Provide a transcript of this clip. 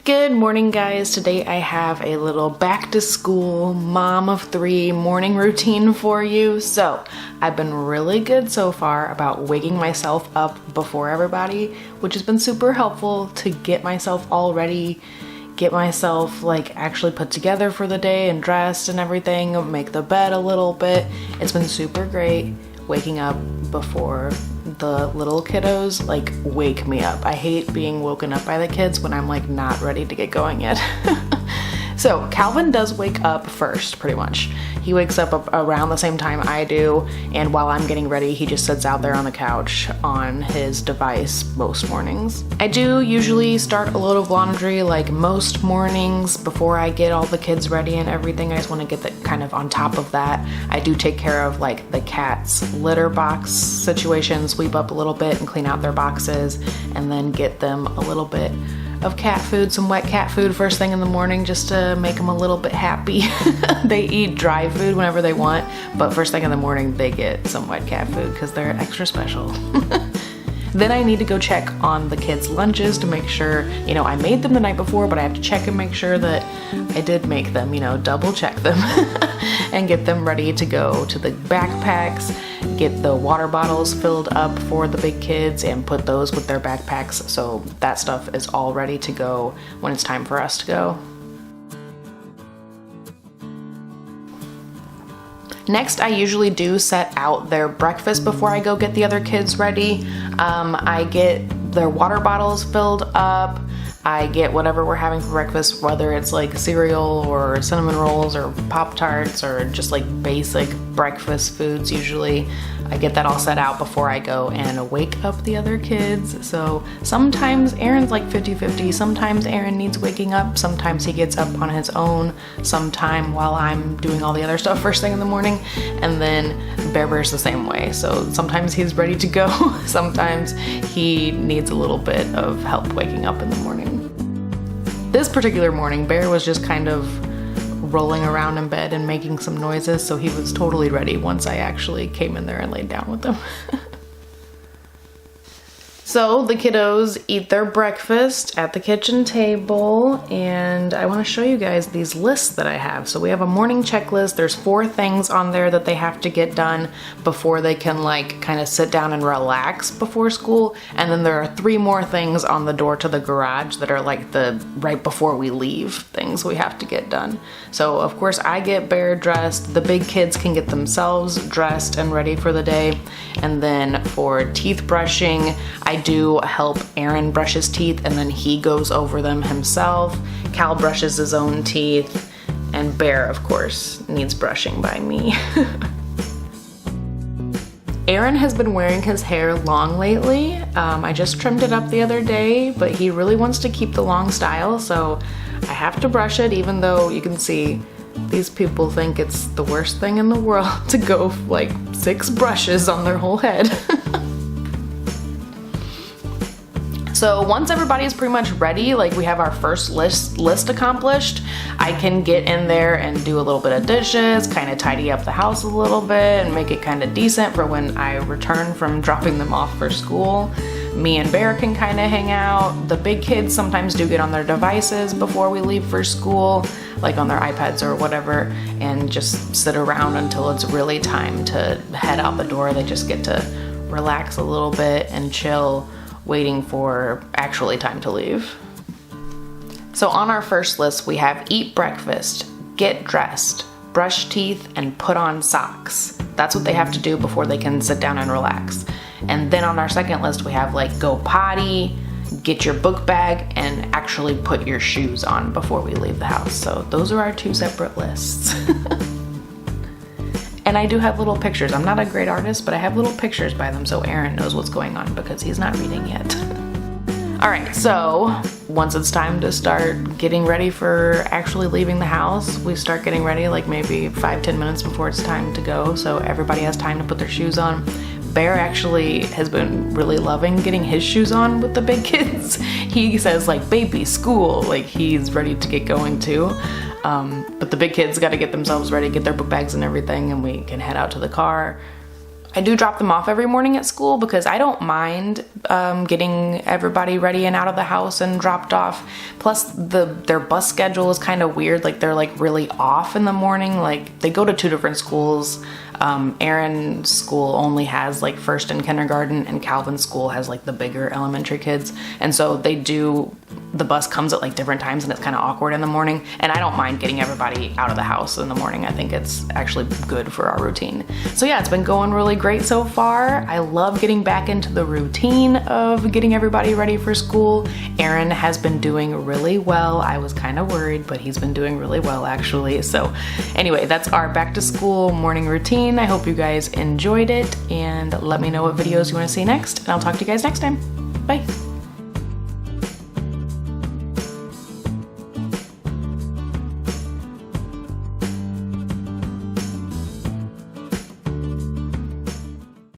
Good morning, guys. Today I have a little back to school mom of three morning routine for you. So I've been really good so far about waking myself up before everybody, which has been super helpful to get myself all ready, get myself like actually put together for the day and dressed and everything, make the bed a little bit. It's been super great waking up before the little kiddos like wake me up. I hate being woken up by the kids when I'm like not ready to get going yet. So Calvin does wake up first, pretty much. He wakes up around the same time I do, and while I'm getting ready, he just sits out there on the couch on his device most mornings. I do usually start a load of laundry like most mornings before I get all the kids ready and everything. I just want to get that kind of on top of that. I do take care of like the cat's litter box situation, sweep up a little bit and clean out their boxes, and then get them a little bit of cat food, some wet cat food first thing in the morning just to make them a little bit happy. They eat dry food whenever they want, but first thing in the morning they get some wet cat food because they're extra special. Then I need to go check on the kids' lunches to make sure, I made them the night before, but I have to check and make sure that I did make them, double check them and get them ready to go to the backpacks, get the water bottles filled up for the big kids and put those with their backpacks so that stuff is all ready to go when it's time for us to go. Next, I usually do set out their breakfast before I go get the other kids ready. I get their water bottles filled up. I get whatever we're having for breakfast, whether it's like cereal or cinnamon rolls or Pop-Tarts or just like basic breakfast foods usually. I get that all set out before I go and wake up the other kids. So sometimes Aaron's like 50-50. Sometimes Aaron needs waking up. Sometimes he gets up on his own sometime while I'm doing all the other stuff first thing in the morning. And then Bear's the same way. So sometimes he's ready to go. Sometimes he needs a little bit of help waking up in the morning. This particular morning, Bear was just kind of rolling around in bed and making some noises, so he was totally ready once I actually came in there and laid down with him. So the kiddos eat their breakfast at the kitchen table, and I want to show you guys these lists that I have. So we have a morning checklist. There's 4 things on there that they have to get done before they can like kind of sit down and relax before school. And then there are 3 more things on the door to the garage that are like the right before we leave things we have to get done. So of course I get Bear dressed. The big kids can get themselves dressed and ready for the day. And then for teeth brushing, I do help Aaron brush his teeth and then he goes over them himself. Cal brushes his own teeth, and Bear, of course, needs brushing by me. Aaron has been wearing his hair long lately. I just trimmed it up the other day, but he really wants to keep the long style, so I have to brush it, even though you can see these people think it's the worst thing in the world to go like 6 brushes on their whole head. So once everybody's pretty much ready, like we have our first list accomplished, I can get in there and do a little bit of dishes, kind of tidy up the house a little bit and make it kind of decent for when I return from dropping them off for school. Me and Bear can kind of hang out. The big kids sometimes do get on their devices before we leave for school, like on their iPads or whatever, and just sit around until it's really time to head out the door. They just get to relax a little bit and chill, waiting for actually time to leave. So on our first list, we have eat breakfast, get dressed, brush teeth, and put on socks. That's what they have to do before they can sit down and relax. And then on our second list, we have like go potty, get your book bag, and actually put your shoes on before we leave the house. So those are our 2 separate lists. And I do have little pictures. I'm not a great artist, but I have little pictures by them so Aaron knows what's going on because he's not reading yet. All right, so once it's time to start getting ready for actually leaving the house, we start getting ready like maybe 5-10 minutes before it's time to go, so everybody has time to put their shoes on. Bear actually has been really loving getting his shoes on with the big kids. He says like baby school, like he's ready to get going too. But the big kids got to get themselves ready, get their book bags and everything, and we can head out to the car. I do drop them off every morning at school because I don't mind getting everybody ready and out of the house and dropped off. Plus their bus schedule is kind of weird. Like they're like really off in the morning. Like they go to 2 different schools. Aaron's school only has like first and kindergarten, and Calvin's school has like the bigger elementary kids. And so the bus comes at like different times and it's kind of awkward in the morning. And I don't mind getting everybody out of the house in the morning. I think it's actually good for our routine. So yeah, it's been going really great so far. I love getting back into the routine of getting everybody ready for school. Aaron has been doing really well. I was kind of worried, but he's been doing really well actually. So anyway, that's our back to school morning routine. I hope you guys enjoyed it, and let me know what videos you want to see next, and I'll talk to you guys next time. Bye.